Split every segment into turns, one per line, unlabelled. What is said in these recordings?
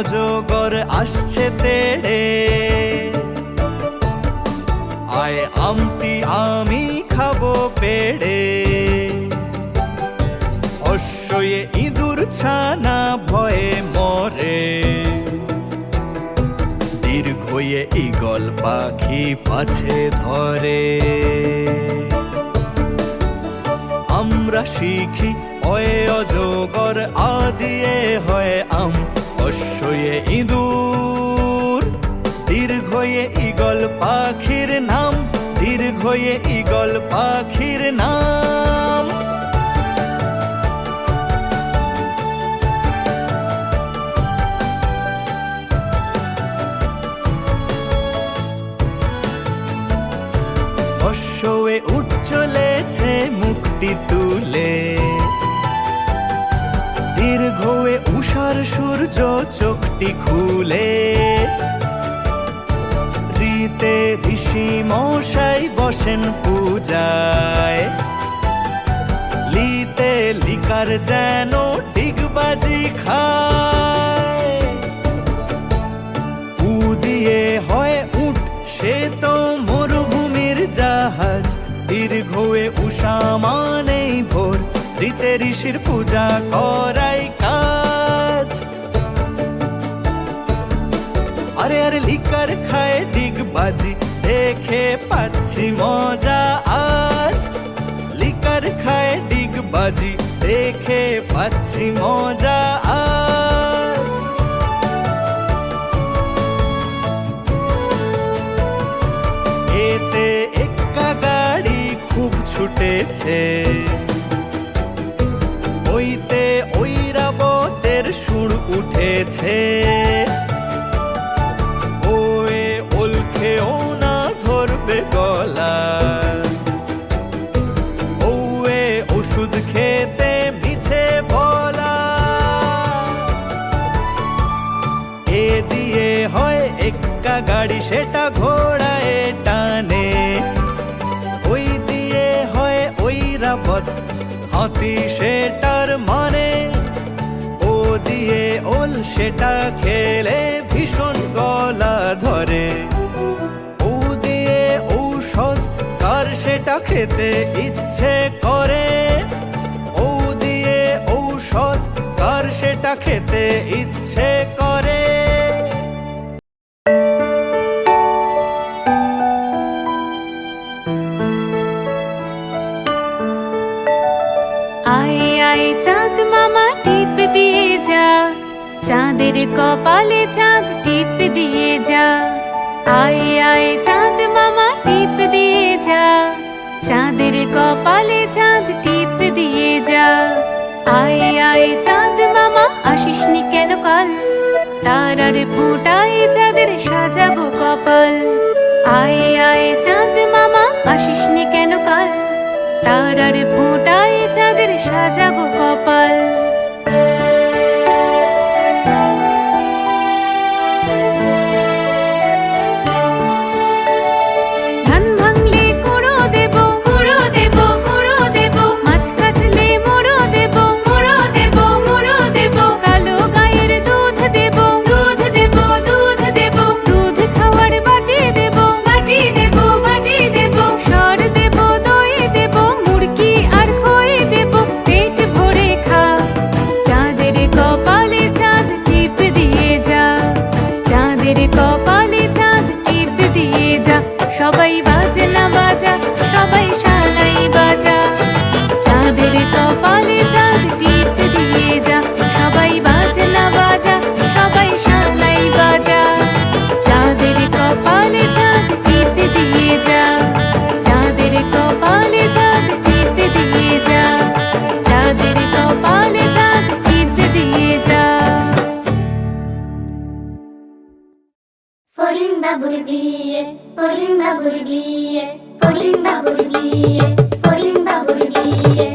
অজগর আসছে তেড়ে, আয় আমটি আমি খাবো পেড়ে। অশ্বয়ে ইঁদুর ছানা ভয়ে মরে, দীর্ঘয়ে ঈগল পাখি পাছে ধরে। আমরা শিখি অয়ে অজগর, আদিয়ে হয় আম, অশ্বয়ে ইঁদুর, দীর্ঘয়ে ঈগল পাখির নাম, দীর্ঘয়ে ঈগল পাখির নাম। অশ্বয়ে উঠ চলেছে মুক্তি তুলে, দীর্ঘয়ে উষার সূর্য চোখটি খুলে। ঋতে ঋষি মশাই বসেন পূজায়, লিতে লিকার যেন ডিগবাজি খায়। উ দিয়ে হয় উঠ, সে তো মরুভূমির জাহাজ, দীর্ঘয়ে উষা মানেই ভোর, ঋতে ঋষির পূজা করাই কাজ। আরে আরে লিকার খায় ডিগবাজি, দেখে পাচ্ছি মজা আজ। লিকার খায় ডিগবাজি, দেখে পাচ্ছি মজা আজ। এতে এক্কা গাড়ি খুব ছুটেছে, ওইতে ঐরাবতের সুর উঠেছে। ওয়ে ওল খেও না ধরবে গলা, ওয়ে ওষুধ খেতে মিছে বলা। এ দিয়ে হয় এক্কা গাড়ি, সেটা ঘোড়ায় টানে। ওই দিয়ে হয় ঐরাবত, হাতি সেটার মানে। ও দিয়ে ওল, সেটা খেলে ভীষণ গলা ধরে। ও দিয়ে ঔষধ, কার সেটা খেতে ইচ্ছে করে। ও দিয়ে ঔষধ, কার সেটা খেতে ইচ্ছে করে।
আয় আয় চাঁদ মামা টিপ দিয়ে যা, চাঁদের কপালে চাঁদ টিপ দিয়ে যা। আয় আয় চাঁদ মামা টিপ দিয়ে যা, চাঁদের কপালে চাঁদ টিপ দিয়ে যা। আয় আয় চাঁদ মামা আসিস নি কেন কাল, তারার ফোঁটায় চাঁদের সাজাবো কপাল। আয় আয় চাঁদ মামা আসিস নি কেন কাল, তারার ফোঁটায় চাঁদের সাজাবো কপাল। ধান ভাঙলে কুড়ো দেব, কুড়ো দেব, কুড়ো দেব। মাছ কাটলে মোড়ো দেব, মোড়ো দেব, মোড়ো দেব। কালো গায়ের দুধ দেব, দুধ দেব, দুধ দেব। দুধ খাওয়ার বাটি দেব, বাটি দেব, বাটি দেব। সর দেব, দই দেব, মুরগি আর খই দেব। পেট ভরে খা, চাঁদের কপালে চাঁদ টিপ দিয়ে যা, চাঁদের কপালে চাঁদ টিপ দিয়ে যা। সবাই বাজনা বাজা, সবাই সানাই বাজা, চাঁদের কপালে চাঁদ টিপ দিয়ে যা। সবাই বাজনা বাজা, সবাই সানাই বাজা, চাঁদের কপালে চাঁদ টিপ দিয়ে যা, চাঁদের কপালে চাঁদ টিপ দিয়ে যা, চাঁদের কপালে চাঁদ টিপ দিয়ে যা।
ফড়িং বাবুর বিয়ে, ফড়িং বাবুর বিয়ে, ফড়িং বাবুর বিয়ে, ফড়িং বাবুর বিয়ে।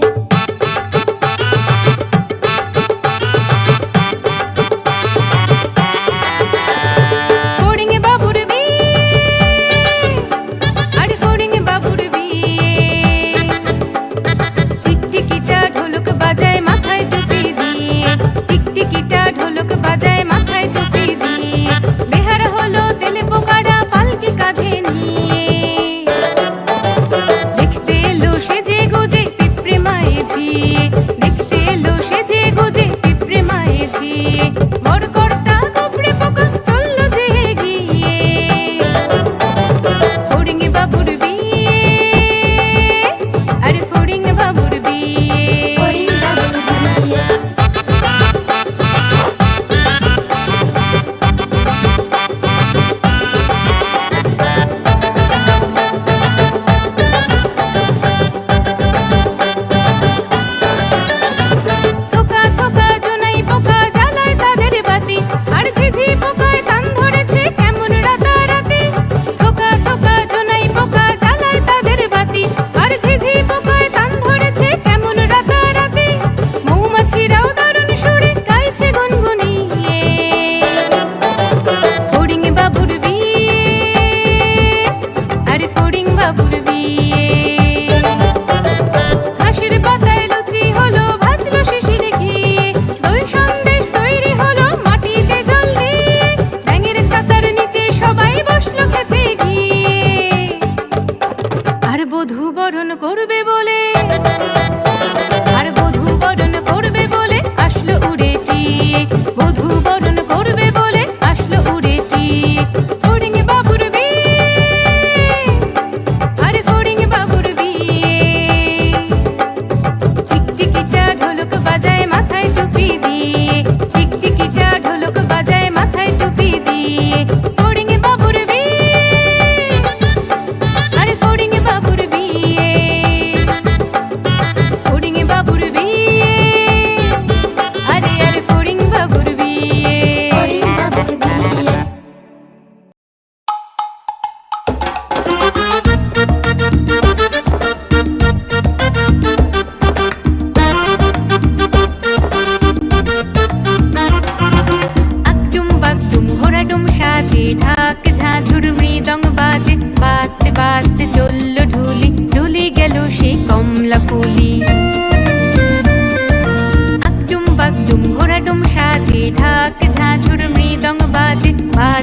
ফড়িং বাবুর বিয়ে, আরে ফড়িং বাবুর বিয়ে। টিকটিকিটা ঢোলক বাজায় মাথায় টুপি দিয়ে, টিকটিকিটা ঢোলক বাজায় মাথায় টুপি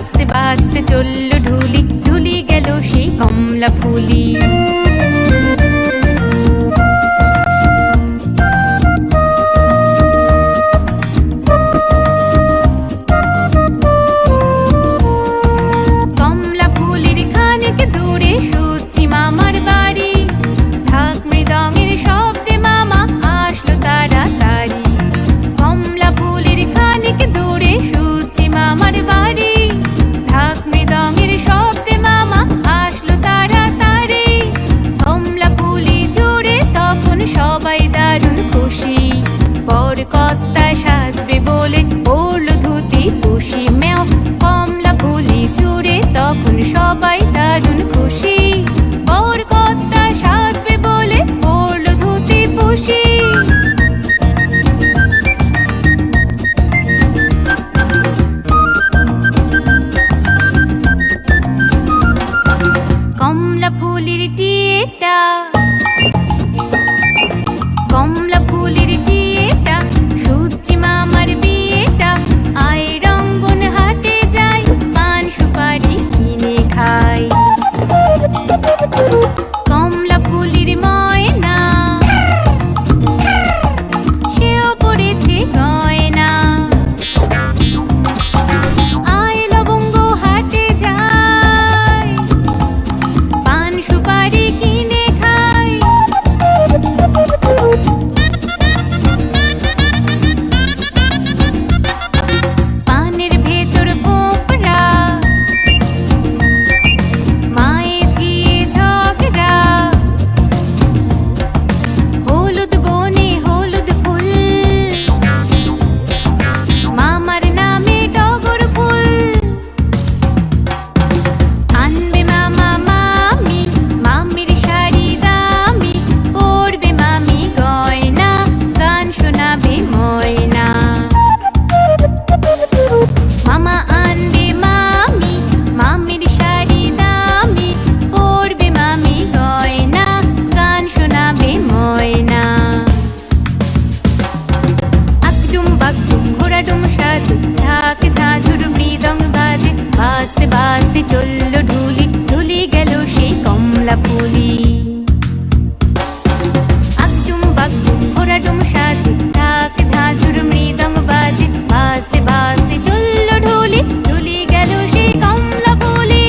বাজতে বাজতে চলল ঢুলি, ঢুলি গেল সেই কমলা ফুলি। কমলা ফুলির খানিক দূরে সুচি মামার বাড়ি, ঢাক মৃদঙ্গের শব্দে মামা আসলো তাড়াতাড়ি। কমলা ফুলির খানিক দূরে সুচি মামার বাড়ি, ঢাক মৃদঙ্গের শব্দে মামা আসলো তাড়াতাড়ি। কমলা ফুলি জুড়ে তখন সবাই দারুণ খুশি, বর কর্তা সাজবে বলে পরলো ধুতি পুষি মেও। কমলা ফুলি জুড়ে তখন সবাই দারুণ খুশি, বর কর্তা সাজবে বলে পরলো ধুতি পুষি। কমলা ফুলির টিয়েটা, কমলা ফুলির টিয়েটা, সুচি মামার বিয়েটা। আয় রঙ্গন হাটে যাই, পান সুপারি কিনে খাই। কমলা ফুলির ময়না, সেও পড়েছে গয়না। আয় লবঙ্গ হাটে যাই, পান সুপারি কিনে খাই। পানের ভেতর ভোপরা, মায়ে ঝিয়ে ঝগড়া। হলুদ বনে হলুদ ফুল, মামার নামে টগর ফুল। আনবে মামা মামি, মামির শাড়ি দামি, পরবে মামি গয়না, গান শোনাবে ময়না। মামা আনবে মামি, মামির শাড়ি দামি, পরবে মামি গয়না, গান শোনাবে ময়না। আকডুম বাগডুম ঘোড়াডুম সাজে, ঢাক ঝাঁঝুর মৃদঙ্গ বাজে। বাজতে বাজতে চলল ঢুলি, ঢুলি গেল সেই কমলা ফুলি। আকডুম বাগডুম ঘোড়াডুম সাজে, ঢাক ঝাঁঝুর মৃদঙ্গ বাজে। বাজতে বাজতে চলল ঢুলি, ঢুলি গেল সেই কমলা ফুলি।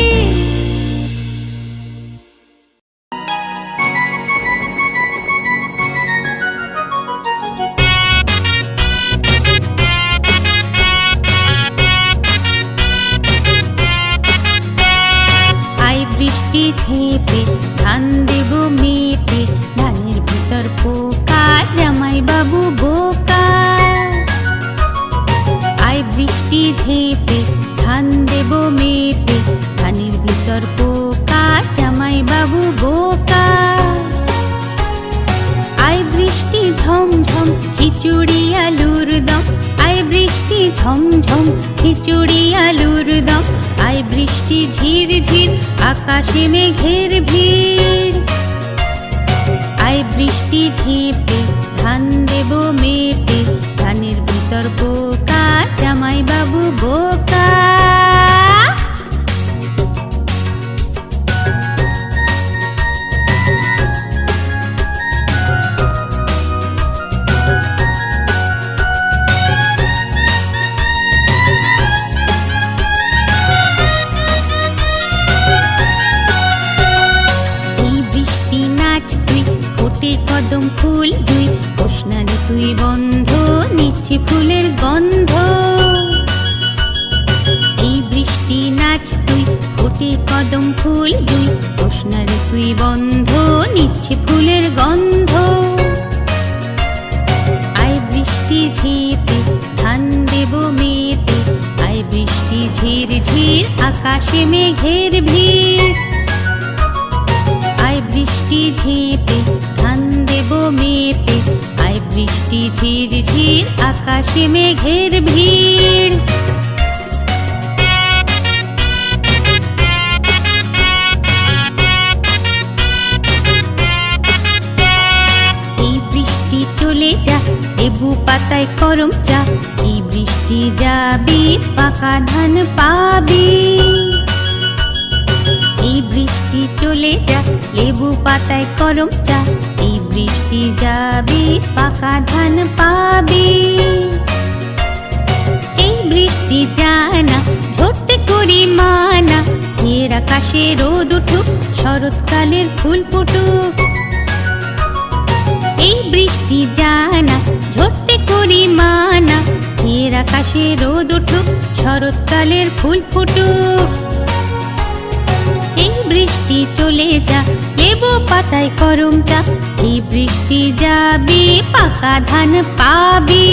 আই বৃষ্টি ঝেঁপে, ধান দেব মেপে, ধানের ভিতর পোকা, জামাই বাবু বোকা। আই বৃষ্টি ঝেঁপে, ধান দেব মেপে, ধানের ভিতর পোকা, জামাই বাবু বোকা। আই বৃষ্টি ঝমঝম, খিচুড়ি আলুর দম। আই বৃষ্টি ঝমঝম, খিচুড়ি আলুর দম। আই বৃষ্টি ঝির ঝির, আকাশে মেঘের ভিড়। আই বৃষ্টি ঝেঁপে, ধান দেব মেপে, ধানের ভিতর পোকা, জামাই বাবু বোকা। এই বৃষ্টি নাচ তুই, ফোটে কদম ফুল জুই, ওষ্ণারে তুই বন্ধ, নিচ্ছে ফুলের গন্ধ। এই বৃষ্টি নাচ তুই, ফোটে কদম ফুল জুই, ওষ্ণারে তুই বন্ধ, নিচ্ছে ফুলের গন্ধ। আই বৃষ্টি ঝেঁপে, ধান দেব মেপে, আই বৃষ্টি ঝির ঝির, আকাশে মেঘের ভিড়। আই বৃষ্টি ঝেঁপে, ধান দেব মেপে, আই বৃষ্টি ঝির ঝির, আকাশে মেঘের ভিড়। এই বৃষ্টি চলে যা, লেবু পাতায় করম চা। এই বৃষ্টি যাবি পাকা ধান পাবি। এই বৃষ্টি চলে যা লেবু পাতায় করম চা। এই বৃষ্টি যাবি পাকা ধান পাবি। এই বৃষ্টি যায় না ঝরতে করি মানা। এর আকাশে রোদ উঠুক শরৎকালের ফুল ফুটুক। এই বৃষ্টি যায় না ঝরতে করি মানা। এর আকাশে রোদ উঠুক শরৎকালের ফুল ফুটুক। এই বৃষ্টি চলে যা লেবু পাতায় করম চা। এই বৃষ্টি যাবি পাকা ধান পাবি।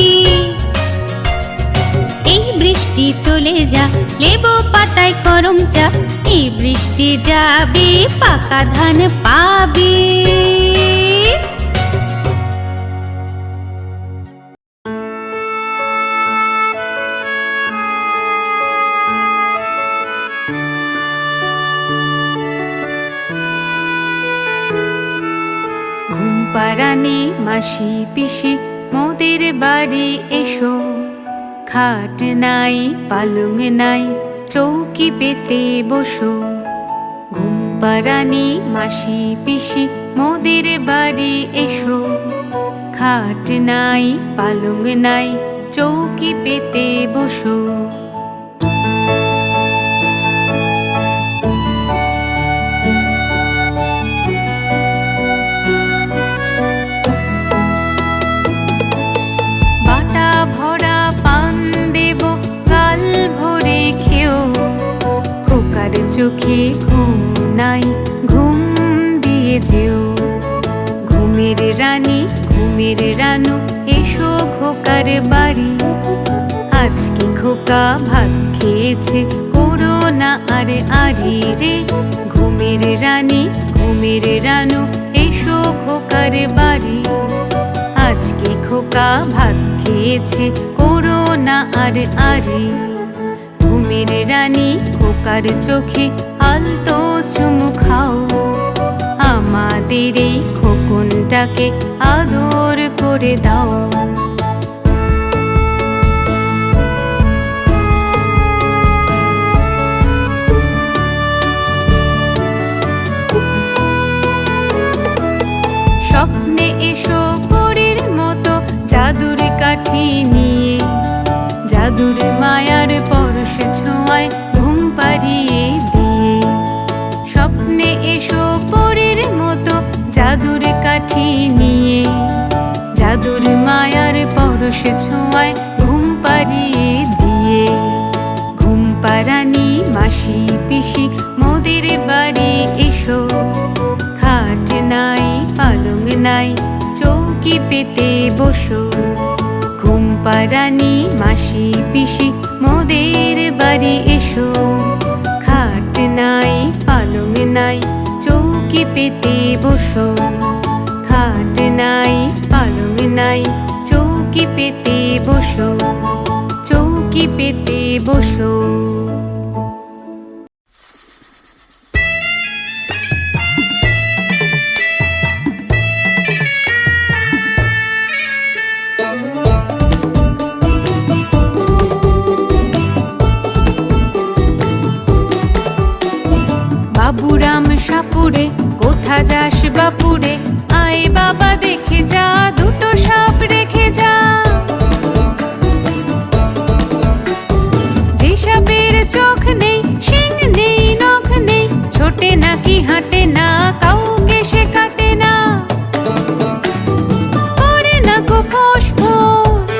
এই বৃষ্টি চলে যা লেবু পাতায় করম চা। এই বৃষ্টি যাবি পাকা ধান পাবি। ঘুমপাড়ানি মাসি পিসি মোদের বাড়ি এসো। খাট নাই পালং নাই চৌকি পেতে বসো। ঘুমপাড়ানি মাসি পিসি মোদের বাড়ি এসো। খাট নাই পালং নাই চৌকি পেতে বসো। চোখে ঘুম নাই ঘুম দিয়ে যেও। ঘুমের রানী ঘুমের রানু এসো খোকার বাড়ি। আজকে খোকা ভাত খেয়েছে করো না আর আরি রে। ঘুমের রানী ঘুমের রানু এসো খোকার বাড়ি। আজকে খোকা ভাত খেয়েছে করো না আর আরি। ঘুমের রানী খোকার চোখে আলতো চুমু খাও। আমাদের এই খোকনটাকে আদর করে দাও। স্বপ্নে এসো পরীর মতো জাদুর কাঠি নিয়ে। জাদুর মায়ার পরশ ছোঁয়ায় ঘুম পাড়িয়ে দিয়ে। স্বপ্নে এসো পরীর মতো জাদুর কাঠি নিয়ে। জাদুর মায়ার পরশ ছোঁয়ায় ঘুম পাড়িয়ে দিয়ে। ঘুমপাড়ানি মাসি পিসি মোদের বাড়ি এসো। খাট নাই পালং নাই চৌকি পেতে বসো। ঘুমপাড়ানি মাসি পিসি মোদের বাড়ি এসো। খাট নাই পালং নাই চৌকি পেতে বসো। খাট নাই পালং নাই চৌকি পেতে বসো। চৌকি পেতে বসো। বাবুরাম সাপুরে কোথা যাস বাপুরে। আয় বাবা দেখে যা দুটো সাপ রেখে যা। যে সাপের চোখ নেই শিং নেই নখ নেই। ছোটে নাকি হাঁটে না কাউকে সে কাটে না। করে না কো ফোঁস ফোঁস